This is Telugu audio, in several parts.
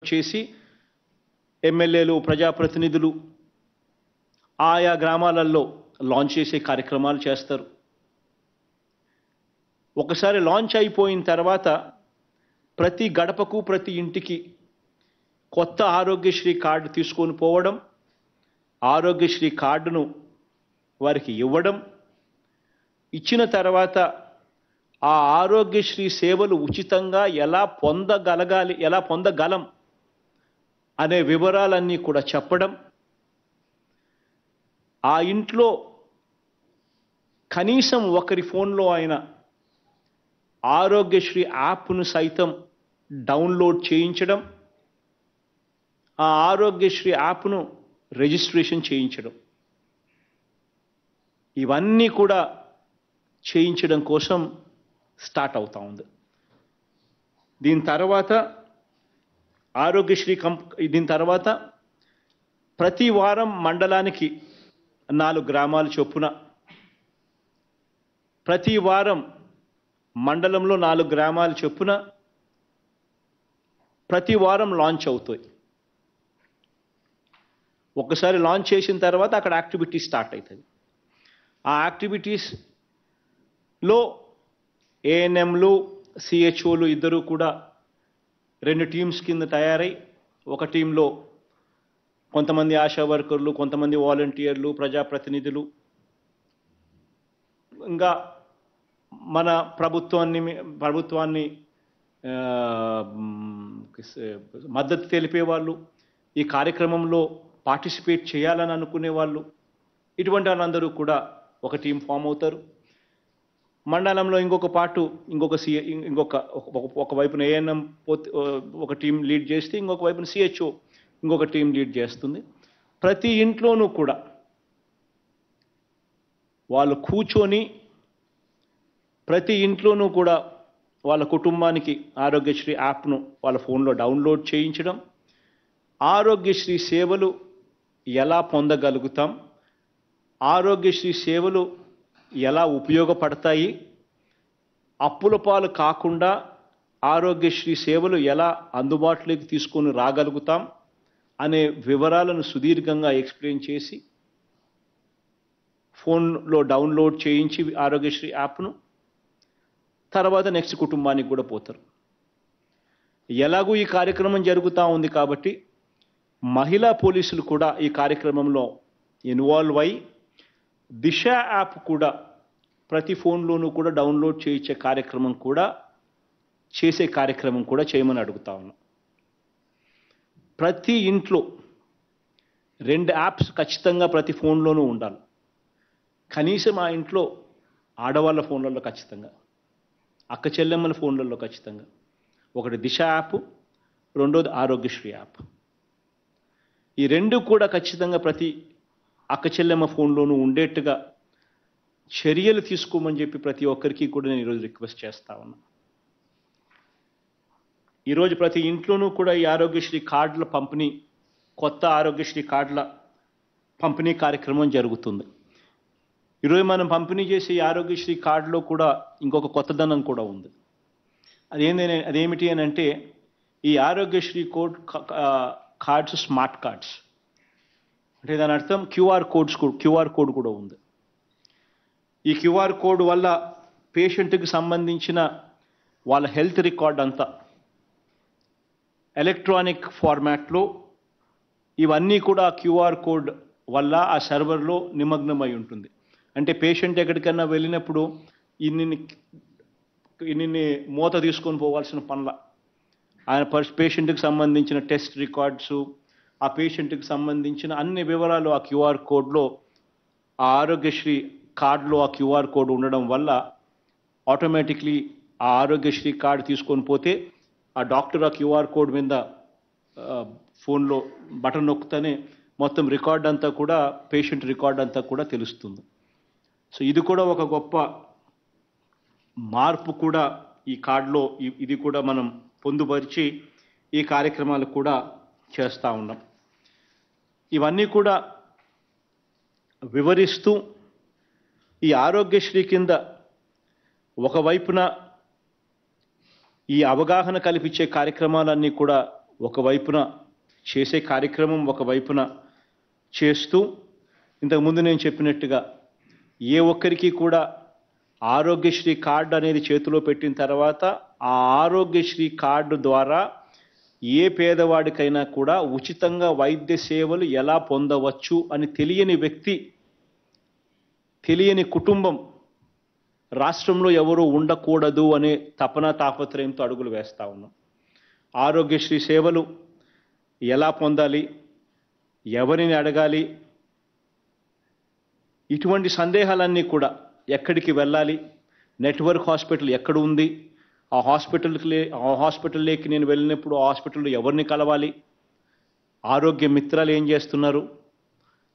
చేసి ఎమ్మెల్యేలు, ప్రజాప్రతినిధులు ఆయా గ్రామాలలో లాంచ్ చేసే కార్యక్రమాలు చేస్తారు. ఒకసారి లాంచ్ అయిపోయిన తర్వాత ప్రతి గడపకు, ప్రతి ఇంటికి కొత్త ఆరోగ్యశ్రీ కార్డు తీసుకొని పోవడం, ఆరోగ్యశ్రీ కార్డును వారికి ఇవ్వడం, ఇచ్చిన తర్వాత ఆ ఆరోగ్యశ్రీ సేవలు ఉచితంగా ఎలా పొందగలం అనే వివరాలన్నీ కూడా చెప్పడం, ఆ ఇంట్లో కనీసం ఒకరి ఫోన్లో అయినా ఆరోగ్యశ్రీ యాప్ను సైతం డౌన్లోడ్ చేయించడం, ఆ ఆరోగ్యశ్రీ యాప్ను రిజిస్ట్రేషన్ చేయించడం, ఇవన్నీ కూడా చేయించడం కోసం స్టార్ట్ అవుతా ఉంది. దీని తర్వాత ప్రతి వారం మండలానికి 4 గ్రామాలు చొప్పున, ప్రతి వారం మండలంలో 4 గ్రామాలు చొప్పున ప్రతి వారం లాంచ్ అవుతాయి. ఒకసారి లాంచ్ చేసిన తర్వాత అక్కడ యాక్టివిటీస్ స్టార్ట్ అవుతుంది. ఆ యాక్టివిటీస్లో ఏఎన్ఎంలు, సిహెచ్ఓలు ఇద్దరు కూడా 2 టీమ్స్ కింద తయారై, ఒక టీంలో కొంతమంది ఆశా వర్కర్లు, కొంతమంది వాలంటీర్లు, ప్రజాప్రతినిధులు, ఇంకా మన ప్రభుత్వాన్ని మద్దతు తెలిపే వాళ్ళు, ఈ కార్యక్రమంలో పార్టిసిపేట్ చేయాలని అనుకునే వాళ్ళు, ఇటువంటి వాళ్ళందరూ కూడా ఒక టీం ఫామ్ అవుతారు. మండలంలో ఒక వైపున ఏఎన్ఎం ఒక టీం లీడ్ చేస్తే, ఇంకొక వైపున సిహెచ్ఓ ఇంకొక టీం లీడ్ చేస్తుంది. ప్రతి ఇంట్లోనూ కూడా వాళ్ళు కూర్చొని, ప్రతి ఇంట్లోనూ కూడా వాళ్ళ కుటుంబానికి ఆరోగ్యశ్రీ యాప్ను వాళ్ళ ఫోన్లో డౌన్లోడ్ చేయించడం, ఆరోగ్యశ్రీ సేవలు ఎలా పొందగలుగుతాం, ఆరోగ్యశ్రీ సేవలు ఎలా ఉపయోగపడతాయి, అప్పుల పాలు కాకుండా ఆరోగ్యశ్రీ సేవలు ఎలా అందుబాటులోకి తీసుకొని రాగలుగుతాం అనే వివరాలను సుదీర్ఘంగా ఎక్స్ప్లెయిన్ చేసి, ఫోన్లో డౌన్లోడ్ చేయించి ఆరోగ్యశ్రీ యాప్ను తర్వాత నెక్స్ట్ కుటుంబానికి కూడా పోతారు. ఎలాగూ ఈ కార్యక్రమం జరుగుతూ ఉంది కాబట్టి మహిళా పోలీసులు కూడా ఈ కార్యక్రమంలో ఇన్వాల్వ్ అయి దిశ యాప్ కూడా ప్రతి ఫోన్లోనూ కూడా డౌన్లోడ్ చేయించే కార్యక్రమం కూడా చేయమని అడుగుతా ఉన్నాం. ప్రతి ఇంట్లో 2 యాప్స్ ఖచ్చితంగా ప్రతి ఫోన్లోనూ ఉండాలి. కనీసం ఆ ఇంట్లో ఆడవాళ్ళ ఫోన్లలో ఖచ్చితంగా, అక్క చెల్లెమ్మల ఫోన్లలో ఖచ్చితంగా ఒకటి దిశ యాప్, రెండోది ఆరోగ్యశ్రీ యాప్. ఈ 2 కూడా ఖచ్చితంగా ప్రతి అక్క చెల్లెమ్మ ఫోన్లోనూ ఉండేట్టుగా చర్యలు తీసుకోమని చెప్పి ప్రతి ఒక్కరికి కూడా నేను ఈరోజు రిక్వెస్ట్ చేస్తా ఉన్నా. ఈరోజు ప్రతి ఇంట్లోనూ కూడా ఈ ఆరోగ్యశ్రీ కార్డుల పంపిణీ, కొత్త ఆరోగ్యశ్రీ కార్డుల పంపిణీ కార్యక్రమం జరుగుతుంది. ఈరోజు మనం పంపిణీ చేసే ఈ ఆరోగ్యశ్రీ కార్డులో కూడా ఇంకొక కొత్తదనం కూడా ఉంది. అదేమిటి అని అంటే, ఈ ఆరోగ్యశ్రీ కార్డ్స్ స్మార్ట్ కార్డ్స్. అంటే దాని అర్థం క్యూఆర్ కోడ్ కూడా ఉంది. ఈ క్యూఆర్ కోడ్ వల్ల పేషెంట్కి సంబంధించిన వాళ్ళ హెల్త్ రికార్డ్ అంతా ఎలక్ట్రానిక్ ఫార్మాట్లో, ఇవన్నీ కూడా క్యూఆర్ కోడ్ వల్ల ఆ సర్వర్లో నిమగ్నమై ఉంటుంది. అంటే పేషెంట్ ఎక్కడికన్నా వెళ్ళినప్పుడు ఇన్ని మూత తీసుకొని పోవాల్సిన పనుల, ఆయన పేషెంట్కి సంబంధించిన టెస్ట్ రికార్డ్స్, ఆ పేషెంట్కి సంబంధించిన అన్ని వివరాలు ఆ క్యూఆర్ కోడ్లో, ఆ ఆరోగ్యశ్రీ కార్డులో ఆ క్యూఆర్ కోడ్ ఉండడం వల్ల ఆటోమేటిక్లీ ఆ ఆరోగ్యశ్రీ కార్డు తీసుకొని పోతే ఆ డాక్టర్ ఆ క్యూఆర్ కోడ్ మీద ఫోన్లో బటన్ నొక్కుతూనే మొత్తం రికార్డ్ అంతా కూడా, పేషెంట్ రికార్డ్ అంతా కూడా తెలుస్తుంది. సో ఇది కూడా ఒక గొప్ప మార్పు కూడా ఈ కార్డులో, ఇది కూడా మనం పొందుపరిచి ఈ కార్యక్రమాలు కూడా చేస్తూ ఉన్నాం. ఇవన్నీ కూడా వివరిస్తూ ఈ ఆరోగ్యశ్రీ కింద ఒకవైపున ఈ అవగాహన కల్పించే కార్యక్రమాలన్నీ కూడా ఒకవైపున చేసే కార్యక్రమం ఒకవైపున చేస్తూ, ఇంతకుముందు నేను చెప్పినట్టుగా ఏ ఒక్కరికి కూడా ఆరోగ్యశ్రీ కార్డు అనేది చేతిలో పెట్టిన తర్వాత ఆ ఆరోగ్యశ్రీ కార్డు ద్వారా ఏ పేదవాడికైనా కూడా ఉచితంగా వైద్య సేవలు ఎలా పొందవచ్చు అని తెలియని వ్యక్తి, తెలియని కుటుంబం రాష్ట్రంలో ఎవరూ ఉండకూడదు అనే తపన తాపత్రయంతో అడుగులు వేస్తా ఉన్నాం. ఆరోగ్యశ్రీ సేవలు ఎలా పొందాలి, ఎవరిని అడగాలి, ఇటువంటి సందేహాలన్నీ కూడా, ఎక్కడికి వెళ్ళాలి, నెట్వర్క్ హాస్పిటల్ ఎక్కడ ఉంది, ఆ హాస్పిటల్లోకి నేను వెళ్ళినప్పుడు ఆ హాస్పిటల్లో ఎవరిని కలవాలి, ఆరోగ్య మిత్రాలు ఏం చేస్తున్నారు,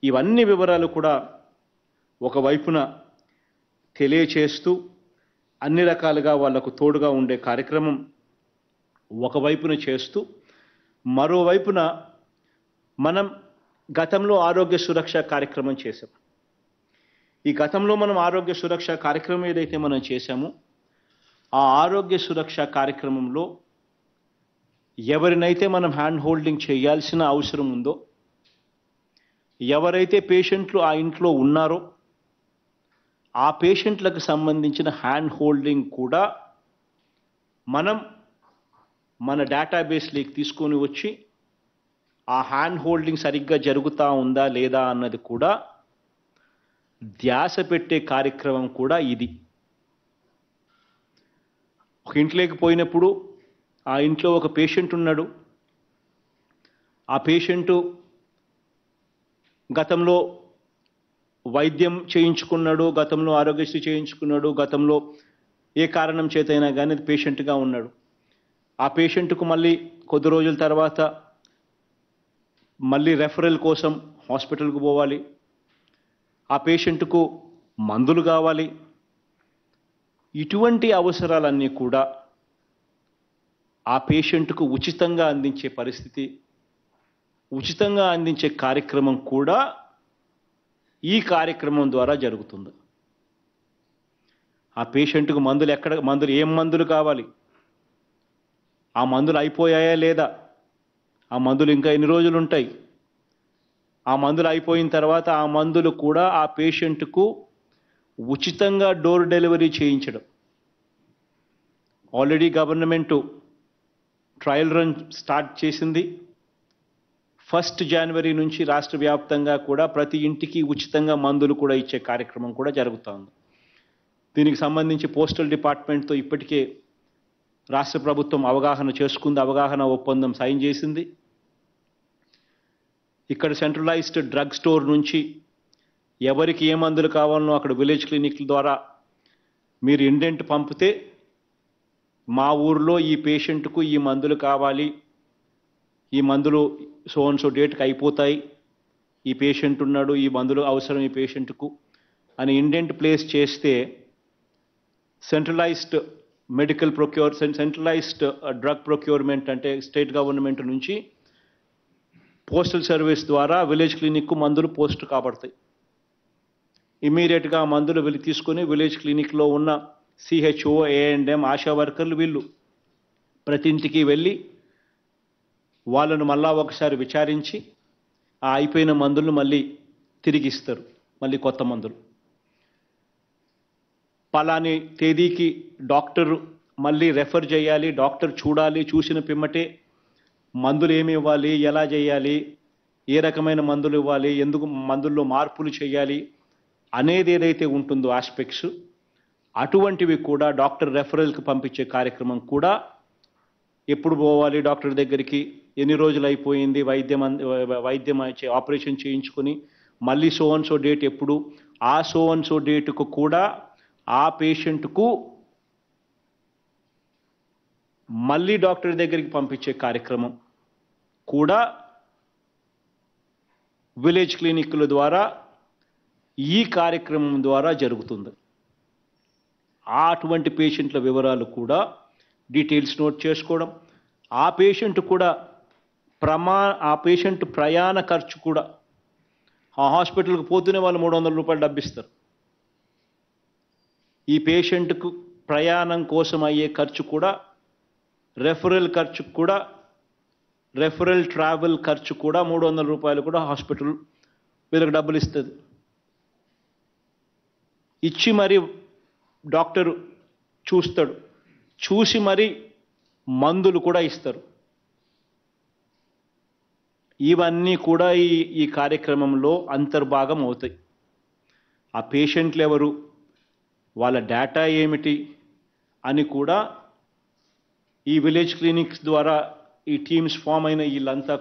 ఇవన్నీ వివరాలు కూడా ఒకవైపున తెలియచేస్తూ అన్ని రకాలుగా వాళ్లకు తోడుగా ఉండే కార్యక్రమం ఒకవైపున చేస్తూ, మరోవైపున మనం గతంలో ఆరోగ్య సురక్ష కార్యక్రమం చేశాం. ఈ గతంలో మనం ఆరోగ్య సురక్ష కార్యక్రమం ఏదైతే మనం చేశామో ఆ ఆరోగ్య సురక్ష కార్యక్రమంలో ఎవరినైతే మనం హ్యాండ్ హోల్డింగ్ చేయాల్సిన అవసరం ఉందో, ఎవరైతే పేషెంట్లు ఆ ఇంట్లో ఉన్నారో ఆ పేషెంట్లకు సంబంధించిన హ్యాండ్ హోల్డింగ్ కూడా మనం మన డేటాబేస్లోకి తీసుకొని వచ్చి ఆ హ్యాండ్ హోల్డింగ్ సరిగ్గా జరుగుతూ ఉందా లేదా అన్నది కూడా ధ్యాస పెట్టే కార్యక్రమం కూడా ఇది. ఒక ఇంట్లోకి పోయినప్పుడు ఆ ఇంట్లో ఒక పేషెంట్ ఉన్నాడు, ఆ పేషెంటు గతంలో వైద్యం చేయించుకున్నాడు, గతంలో ఆరోగ్యశ్రీ చేయించుకున్నాడు, గతంలో ఏ కారణం చేతైనా కానీ పేషెంట్గా ఉన్నాడు. ఆ పేషెంట్కు మళ్ళీ కొద్ది రోజుల తర్వాత మళ్ళీ రెఫరల్ కోసం హాస్పిటల్కు పోవాలి, ఆ పేషెంట్కు మందులు కావాలి. ఇటువంటి అవసరాలన్నీ కూడా ఆ పేషెంట్కు ఉచితంగా అందించే పరిస్థితి, ఉచితంగా అందించే కార్యక్రమం కూడా ఈ కార్యక్రమం ద్వారా జరుగుతుంది. ఆ పేషెంట్కు ఏం మందులు కావాలి, ఆ మందులు అయిపోయాయా లేదా, ఆ మందులు ఇంకా ఎన్ని రోజులు ఉంటాయి, ఆ మందులు అయిపోయిన తర్వాత ఆ మందులు కూడా ఆ పేషెంట్కు ఉచితంగా డోర్ డెలివరీ చేయించడం. Already government trial run start చేసింది. 1 జనవరి నుంచి రాష్ట్ర వ్యాప్తంగా కూడా ప్రతి ఇంటికి ఉచితంగా మందులు కూడా ఇచ్చే కార్యక్రమం కూడా జరుగుతోంది. దీనికి సంబంధించి పోస్టల్ డిపార్ట్మెంట్తో ఇప్పటికే రాష్ట్ర ప్రభుత్వం అవగాహన చేసుకుంది, అవగాహన ఒప్పందం సైన్ చేసింది. ఇక్కడ సెంట్రలైజ్డ్ డ్రగ్ స్టోర్ నుంచి ఎవరికి ఏ మందులు కావాలనో అక్కడ విలేజ్ క్లినిక్ల ద్వారా మీరు ఇండెంట్ పంపితే మా ఊర్లో ఈ పేషెంట్కు ఈ మందులు కావాలి, ఈ మందులు సో అండ్ సో డేట్కి అయిపోతాయి, ఈ పేషెంట్ ఉన్నాడు, ఈ మందులు అవసరం ఈ పేషెంట్కు అని ఇండెంట్ ప్లేస్ చేస్తే సెంట్రలైజ్డ్ సెంట్రలైజ్డ్ డ్రగ్ ప్రొక్యూర్మెంట్ అంటే స్టేట్ గవర్నమెంట్ నుంచి పోస్టల్ సర్వీస్ ద్వారా విలేజ్ క్లినిక్కు మందులు పోస్ట్ కాబడతాయి. ఇమీడియట్గా ఆ మందులు తీసుకొని విలేజ్ క్లినిక్లో ఉన్న సిహెచ్ఓ, ఏఎండ్ఎం, ఆశా వర్కర్లు వీళ్ళు ప్రతి ఇంటికి వెళ్ళి వాళ్ళను మళ్ళా ఒకసారి విచారించి ఆ అయిపోయిన మందులను మళ్ళీ తిరిగిస్తారు, మళ్ళీ కొత్త మందులు. పలాని తేదీకి డాక్టర్ మళ్ళీ రెఫర్ చేయాలి, డాక్టర్ చూడాలి, చూసిన పిమ్మటే మందులు ఏమి ఇవ్వాలి, ఎలా చేయాలి, ఏ రకమైన మందులు ఇవ్వాలి, ఎందుకు మందుల్లో మార్పులు చేయాలి అనేది ఏదైతే ఉంటుందో ఆస్పెక్ట్స్, అటువంటివి కూడా డాక్టర్ రెఫరల్కి పంపించే కార్యక్రమం కూడా, ఎప్పుడు పోవాలి డాక్టర్ దగ్గరికి, ఎన్ని రోజులు అయిపోయింది వైద్యం ఆపరేషన్ చేయించుకొని మళ్ళీ సో అండ్ సో డేట్ ఎప్పుడు, ఆ సో అండ్ సో డేటుకు కూడా ఆ పేషెంట్కు మళ్ళీ డాక్టర్ దగ్గరికి పంపించే కార్యక్రమం కూడా విలేజ్ క్లినిక్ల ద్వారా ఈ కార్యక్రమం ద్వారా జరుగుతుంది. అటువంటి పేషెంట్ల వివరాలు కూడా డీటెయిల్స్ నోట్ చేసుకోవడం, ఆ పేషెంట్ కూడా ఆ పేషెంట్ ప్రయాణ ఖర్చు కూడా, ఆ హాస్పిటల్కి పోతూనే వాళ్ళు 300 రూపాయలు డబ్బిస్తారు. ఈ పేషెంట్కు ప్రయాణం కోసం అయ్యే ఖర్చు కూడా, రెఫరల్ ఖర్చు కూడా రెఫరల్ ట్రావెల్ ఖర్చు కూడా 300 రూపాయలు కూడా హాస్పిటల్ వీళ్ళకి డబ్బులు ఇస్తుంది. ఇచ్చి మరి డాక్టరు చూస్తాడు, చూసి మరి మందులు కూడా ఇస్తారు. ఇవన్నీ కూడా ఈ కార్యక్రమంలో అంతర్భాగం అవుతాయి. ఆ పేషెంట్లు ఎవరు, వాళ్ళ డేటా ఏమిటి అని కూడా ఈ విలేజ్ క్లినిక్స్ ద్వారా ఈ టీమ్స్ ఫామ్ అయిన వీళ్ళంతా